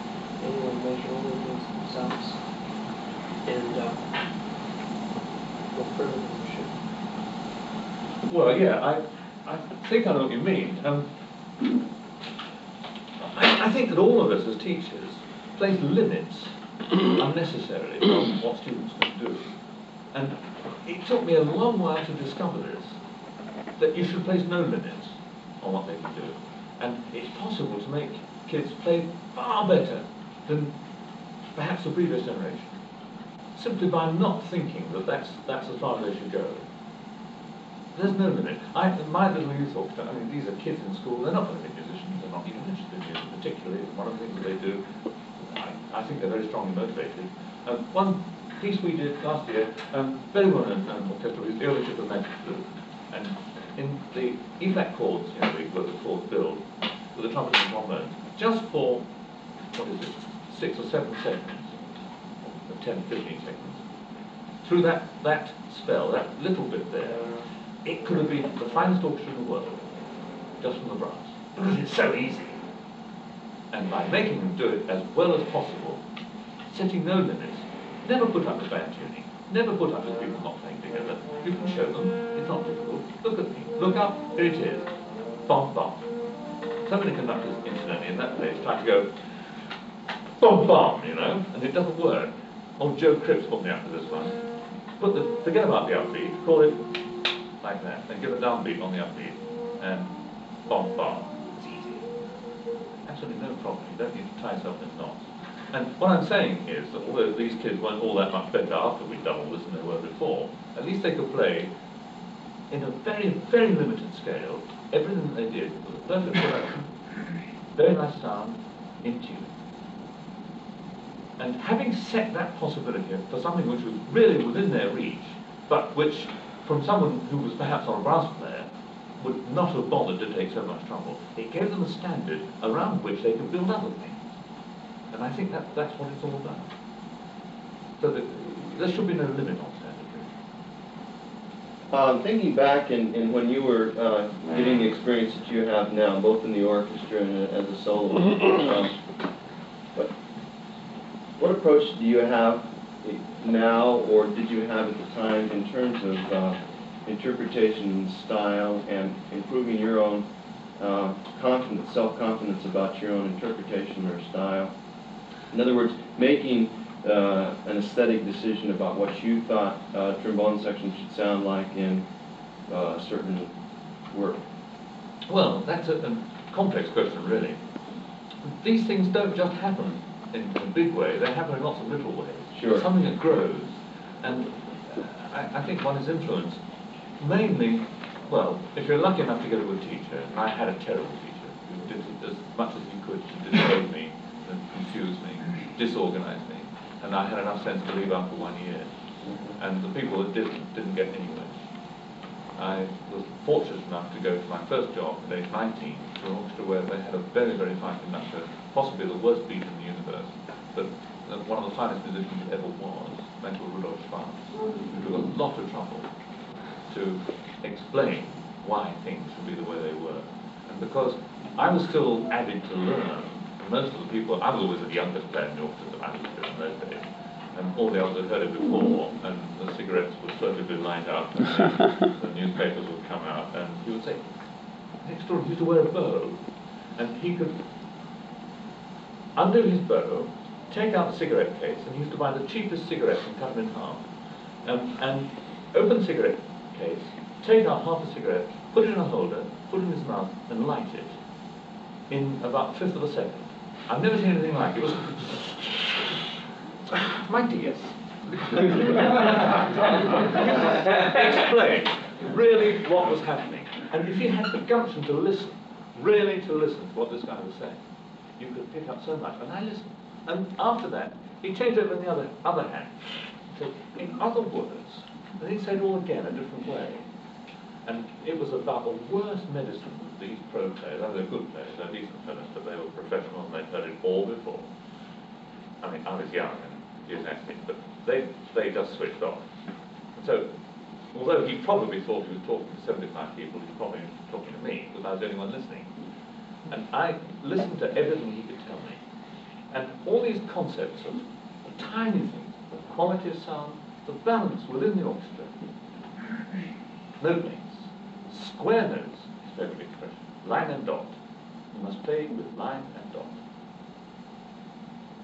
anyway measure only against themselves and go further than they should. Well, yeah, I think I know what you mean. I think that all of us as teachers place limits unnecessarily on what students can do. And it took me a long while to discover this, that you should place no limits on what they can do. And it's possible to make kids play far better than perhaps the previous generation, simply by not thinking that that's as far as they should go. There's no limit. My little youth orchestra, I mean, these are kids in school, they're not going to be musicians, they're not even interested in music particularly. One of the things that they do, I think they're very strongly motivated. One piece we did last year, very well known orchestra, was the Overture of Magic Flute. And in the E-flat chords, you know, where the chords build, with the trumpet and trombone, just for, 6 or 7 seconds, or 10, 15 seconds, through that spell, that little bit there, it could have been the finest orchestra in the world, just from the brass, because it's so easy. And by making them do it as well as possible, setting no limits, never put up with bad tuning, never put up with people not playing together. You can show them, it's not difficult. Look at me, look up, here it is. Bom, bom. so many conductors, incidentally, in that place try to go bom bom, you know, and it doesn't work. Old Joe Cripps put me up to this one. Forget about the upbeat, call it like that, and give a downbeat on the upbeat, and bom bom. It's easy. Absolutely no problem. You don't need to tie yourself in knots. And what I'm saying is that although these kids weren't all that much better after we doubled this than they were before, at least they could play in a very, very limited scale everything that they did with a perfect production, very nice sound, in tune. And having set that possibility for something which was really within their reach, but which, from someone who was perhaps on a brass player, would not have bothered to take so much trouble, it gave them a standard around which they could build other things. And I think that's what it's all about. So that there should be no limit on standard. Thinking back in when you were getting the experience that you have now, both in the orchestra and as a soloist, what approach do you have now, or did you have at the time, in terms of interpretation, style, and improving your own confidence, self-confidence about your own interpretation or style? In other words, making an aesthetic decision about what you thought a trombone section should sound like in a certain work. Well, that's a complex question, really. These things don't just happen in a big way, they happen in lots of little ways. Sure. It's something that grows. And I think one is influenced mainly, well, if you're lucky enough to get a good teacher, and I had a terrible teacher who did as much as he could to dissuade me and confuse me, disorganize me, and I had enough sense to leave after 1 year. And the people that didn't get anywhere. I was fortunate enough to go to my first job at age 19 to an orchestra where they had a very, very fine conductor, possibly the worst beat in the universe, but one of the finest musicians that ever was, Mental Rudolf Schwarz, who took a lot of trouble to explain why things should be the way they were. And because I was still avid to learn, most of the people, I was always the youngest player in the orchestra that I was doing in those days, and all the others had heard it before, and the cigarettes would certainly be lined up, and the newspapers would come out, and he would say, next door he used to wear a bow, and he could undo his bow, take out the cigarette case, and he used to buy the cheapest cigarettes and cut them in half, and open the cigarette case, take out half a cigarette, put it in a holder, put it in his mouth, and light it in about a fifth of a second. I've never seen anything like it. It was my dears. Explain really what was happening. And if you had the gumption to listen, really to listen to what this guy was saying, you could pick up so much. And I listened. And after that, he changed over in the other hand. So in other words, and he said it all again a different way. And it was about the worst medicine that these pro players, they're good players, they're decent fellas, but they were professional and they'd heard it all before. I mean, I was young and gymnastic, but they just switched off. And so, although he probably thought he was talking to 75 people, he was probably talking to me, because I was the only one listening. And I listened to everything he could tell me. And all these concepts of the tiny things, the quality of sound, the balance within the orchestra, note names, square notes, his favourite expression, line and dot. You must play with line and dot.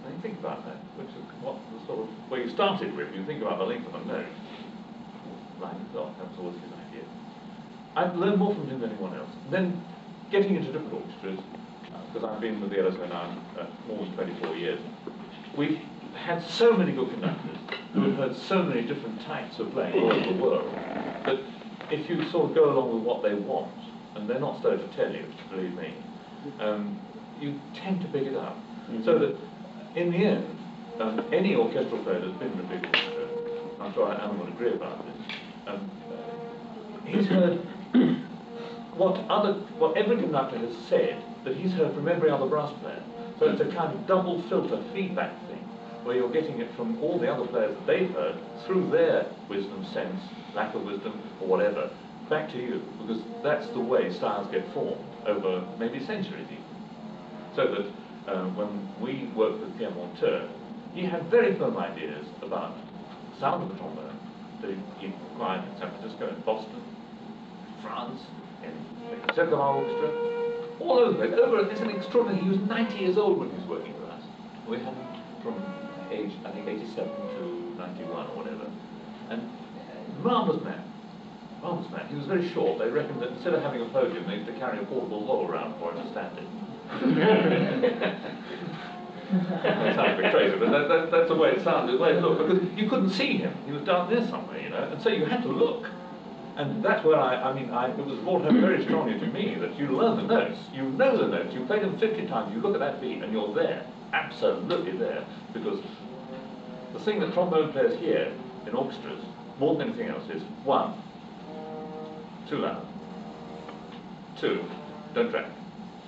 Now you think about that, which is what the sort of, where you started with, you think about the length of a note. Line and dot, that was always his idea. I've learned more from him than anyone else. Then, getting into different orchestras, because I've been with the LSO now more than 24 years, we've had so many good conductors who have heard so many different types of playing all over the world, that if you sort of go along with what they want, and they're not slow to tell you, believe me, you tend to pick it up. Mm-hmm. So that, in the end, any orchestral player that's been in a big orchestra, I'm sure Alan would agree about this, he's heard what every conductor has said that he's heard from every other brass player. So it's a kind of double filter feedback thing, where you're getting it from all the other players that they've heard through their wisdom, sense, lack of wisdom, or whatever, back to you, because that's the way styles get formed over maybe centuries even. So that when we worked with Pierre Monteur, he had very firm ideas about the sound of the trombone that he acquired in San Francisco, in Boston, France, in the Concertgebouw Orchestra, all over the place. It's an extraordinary. He was 90 years old when he was working with us. We had him from age, I think, 87 to 91 or whatever. And marvellous man. Marvellous man. He was very short. They reckoned that instead of having a podium, they used to carry a portable hole around for him to stand in. That sounds a bit crazy, but that's the way it sounded, the way it looked, because you couldn't see him. He was down there somewhere, you know, and so you had to look. And that's where it was brought home very strongly to me that you learn the notes, you know the notes, you play them 50 times, you look at that beat and you're there, absolutely there, because the thing that trombone players hear in orchestras, more than anything else, is 1, too loud, 2, don't drag.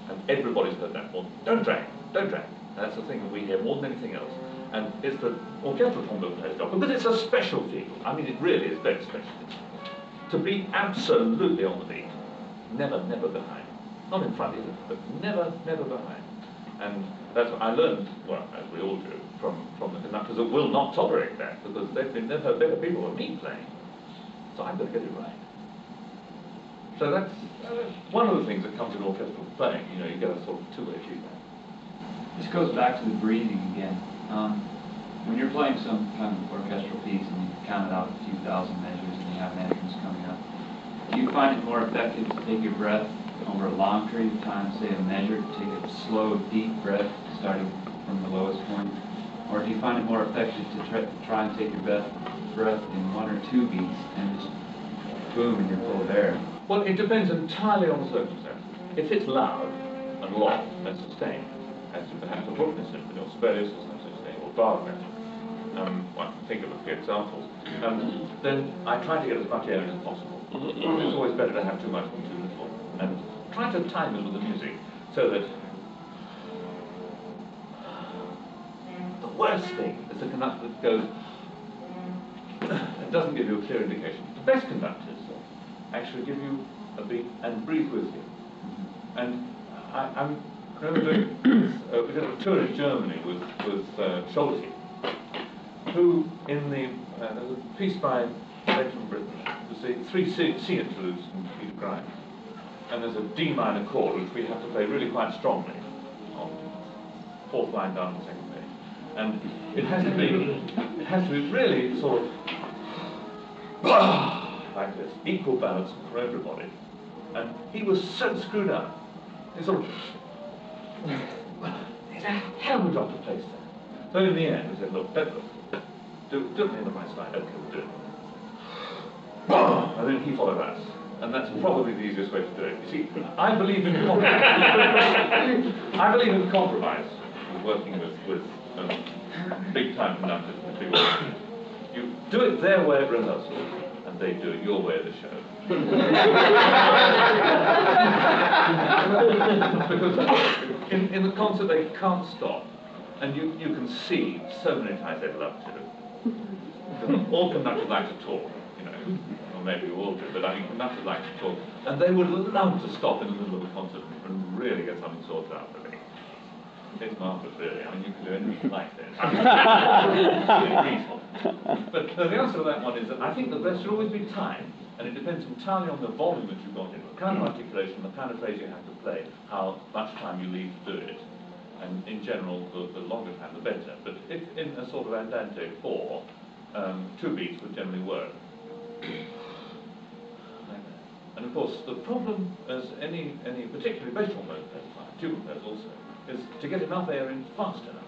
And everybody's heard that one, don't drag, don't drag. That's the thing that we hear more than anything else. And it's the orchestral trombone player's job, because it's a special field. I mean, it really is very special. To be absolutely on the beat, never behind. Not in front either, but never behind. And that's what I learned, well, as we all do, from the conductors that will not tolerate that, because they've heard better people than me playing. So I've got to get it right. So that's one of the things that comes in orchestral playing. You know, you get a sort of two-way feedback. This goes back to the breathing again. When you're playing some kind of orchestral piece and you've counted out a few thousand measures and you have an entrance coming up, do you find it more effective to take your breath over a long period of time, say a measure, take a slow, deep breath starting from the lowest point? Or do you find it more effective to try and take your breath in 1 or 2 beats and just boom and you're full of air? Well, it depends entirely on the circumstances. If it's loud and long and sustained, as perhaps a Bruckner symphony or Sibelius or something such thing, or Wagner, well, I can think of a few examples, then I try to get as much air in as possible. It's always better to have too much than too little. And try to time it with the music so that the worst thing is the conductor that goes and doesn't give you a clear indication. The best conductors actually give you a beat and breathe with you. And I remember doing we did a tour in Germany with Schulte, who in there was a piece by Led from Britain, it was the 3 C interludes from Peter Grimes. And there's a D minor chord which we have to play really quite strongly on 4th line down the 2nd page. And it has to be really sort of like this, equal balance for everybody. And he was so screwed up. He sort of, it's a hell of a job to place that. So in the end, we said, look, do it in the right slide. Okay, we'll do it. And then he followed us. And that's probably the easiest way to do it. You see, I believe in compromise. I believe in compromise with working with big-time conductors and big orchestras. You do it their way at rehearsal, and they do it your way at the show. Because in the concert they can't stop, and you can see so many times they'd love to. All conductors like to talk, you know, or maybe we all do, but I mean conductors like to talk, and they would love to stop in the middle of a concert and really get something sorted out for me. It's marvellous, really. I mean, you can do anything you like then. But the answer to that one is that I think the best should always be time, and it depends entirely on the volume that you've got in, the kind of articulation, the kind of phrase you have to play, how much time you leave to do it. And in general, the longer time, the better. But if in a sort of andante 4, 2 beats would generally work. And of course, the problem, as any particularly bass trombone players, tuba players also, is to get enough air in fast enough.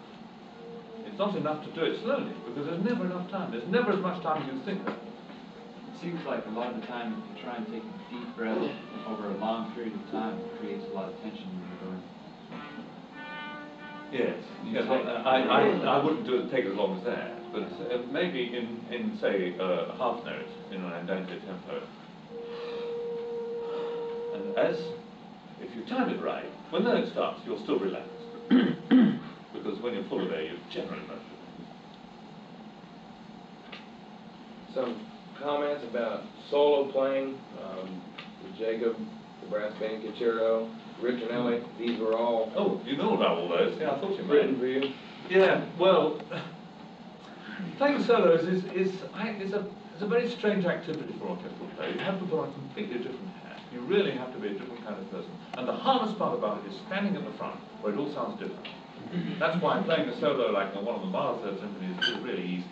It's not enough to do it slowly, because there's never enough time. There's never as much time as you think there. It seems like a lot of the time, if you try and take a deep breath over a long period of time, it creates a lot of tension when you're going. Yes, yes. Well, I wouldn't take as long as that, but maybe in say a half note in an andante tempo. And if you time it right, when the note starts, you're still relaxed. Because when you're full of air, you're generally not. Some comments about solo playing, with Jacob, the brass band concerto, Riccinelli, these were all... Oh, you know about all those? Yeah, I thought you might. Written for you? Yeah, well, playing solos is a very strange activity for orchestral players. You have to put on a completely different hat. You really have to be a different kind of person. And the hardest part about it is standing at the front, where it all sounds different. That's why playing a solo like one of the Mahler Third Symphonies is really easy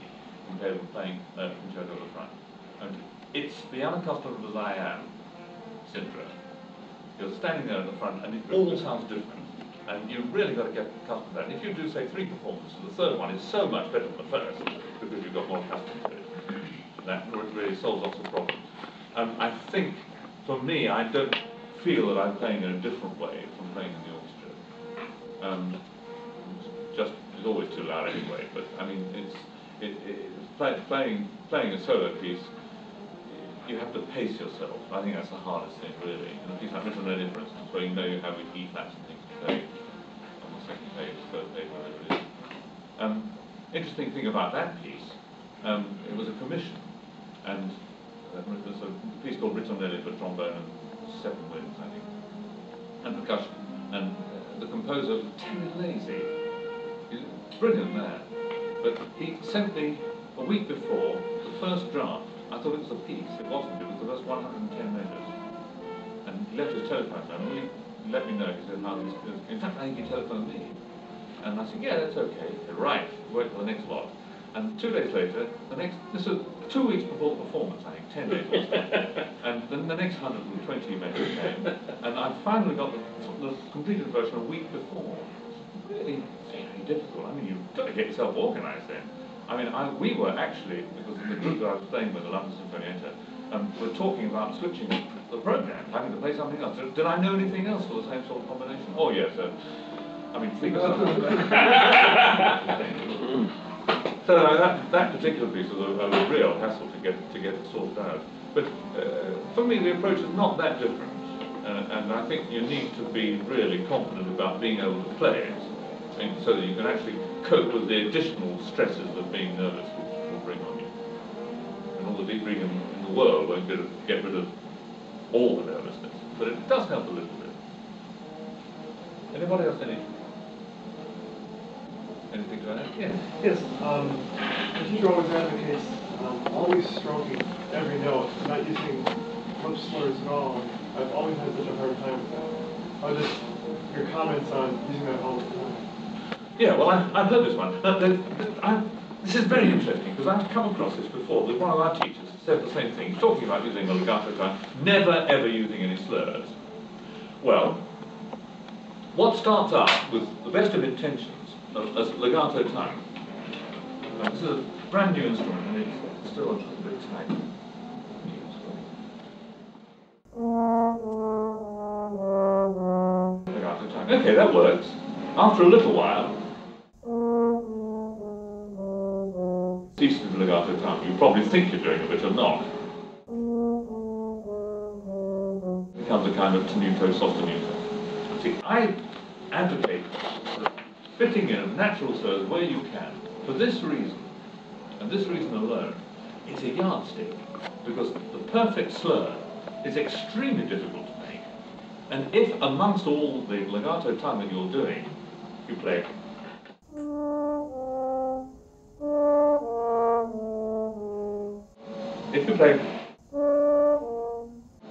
compared with playing a concerto at the front. And it's the unaccustomed as I am syndrome. You're standing there at the front and it all sounds different. And you've really got to get accustomed to that. And if you do, say, 3 performances, the third one is so much better than the first because you've got more accustomed to it. That really solves lots of problems. I think, for me, I don't feel that I'm playing in a different way from playing in the orchestra. It's always too loud anyway, but I mean, playing a solo piece, you have to pace yourself. I think that's the hardest thing, really. In a piece like Ritornelli, for instance, where you know you have E flats and things to play on the second page, third page, whatever it is. Interesting thing about that piece, it was a commission, and there's a piece called Ritornelli for trombone and 7 winds, I think, and percussion. And the composer was terribly lazy. He's a brilliant man. But he sent me a week before the first draft. I thought it was a piece. It wasn't. It was the first 110 measures. And he left his telephone number. He let me know. He said, no, in fact, I think he telephoned me. And I said, yeah, that's okay. He said, right, wait for the next lot. And 2 days later, this was 2 weeks before the performance, I think, 10 days later. And then the next 120 measures came. And I finally got the completed version a week before. Really very difficult. I mean, you've got to get yourself organised then. I mean, we were actually, because the group that I was playing with, the London Sinfonietta, were talking about switching the programme, having to play something else. Did I know anything else for the same sort of combination? Oh, yes. I mean, figures are... So that particular piece was a real hassle to get it sorted out. But for me, the approach is not that different. And I think you need to be really confident about being able to play it, so that you can actually cope with the additional stresses of being nervous will bring on you. And all the deep breathing in the world won't get rid of all the nervousness, but it does help a little bit. Anybody else anything to add? Yeah. Yes. The teacher always advocates always stroking every note, not using much slurs at all. I've always had such a hard time with that. Just your comments on using that all the time. Yeah, well, I've heard this one. This is very interesting, because I've come across this before. That one of our teachers said the same thing. He's talking about using a legato time, never ever using any slurs. Well, what starts out with the best of intentions as legato time. This is a brand new instrument, and it's still a little bit tight. Legato time. Okay, that works. After a little while, ceases the legato time. You probably think you're doing it, but you're not. It becomes a kind of tenuto, sostenuto. See, I advocate fitting in of natural slurs where you can. For this reason, and this reason alone, it's a yardstick, because the perfect slur is extremely difficult to make. And if amongst all the legato time that you're doing, you play if you play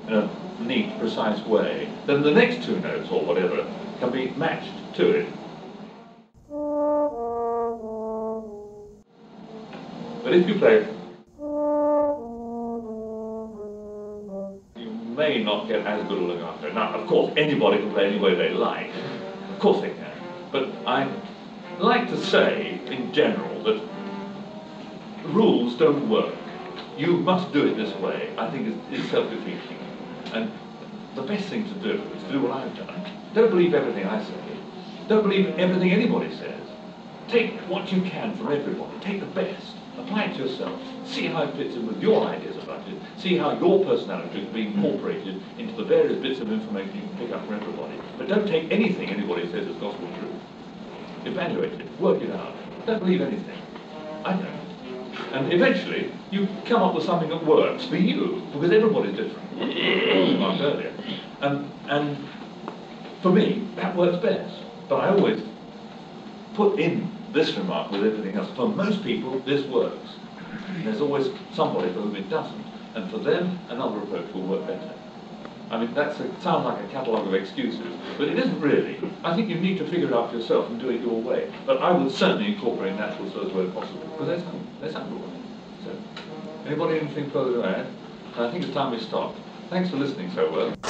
in a neat, precise way, then the next 2 notes or whatever can be matched to it. But if you play, you may not get as good a legato. Now, of course, anybody can play any way they like. Of course they can. But I like to say, in general, that rules don't work. You must do it this way. I think it's self-defeating. And the best thing to do is to do what I've done. Don't believe everything I say. Don't believe everything anybody says. Take what you can from everybody. Take the best. Apply it to yourself. See how it fits in with your ideas about it. See how your personality can be incorporated into the various bits of information you can pick up from everybody. But don't take anything anybody says as gospel truth. Evaluate it. Work it out. Don't believe anything. I don't. And eventually, you come up with something that works for you, because everybody's different. Like earlier. And for me, that works best. But I always put in this remark with everything else. For most people, this works. There's always somebody for whom it doesn't. And for them, another approach will work better. I mean, sounds like a catalogue of excuses, but it isn't really. I think you need to figure it out for yourself and do it your way. But I would certainly incorporate natural slurs where possible, because they sound good. So, anybody anything further to add? I think it's time we stopped. Thanks for listening so well.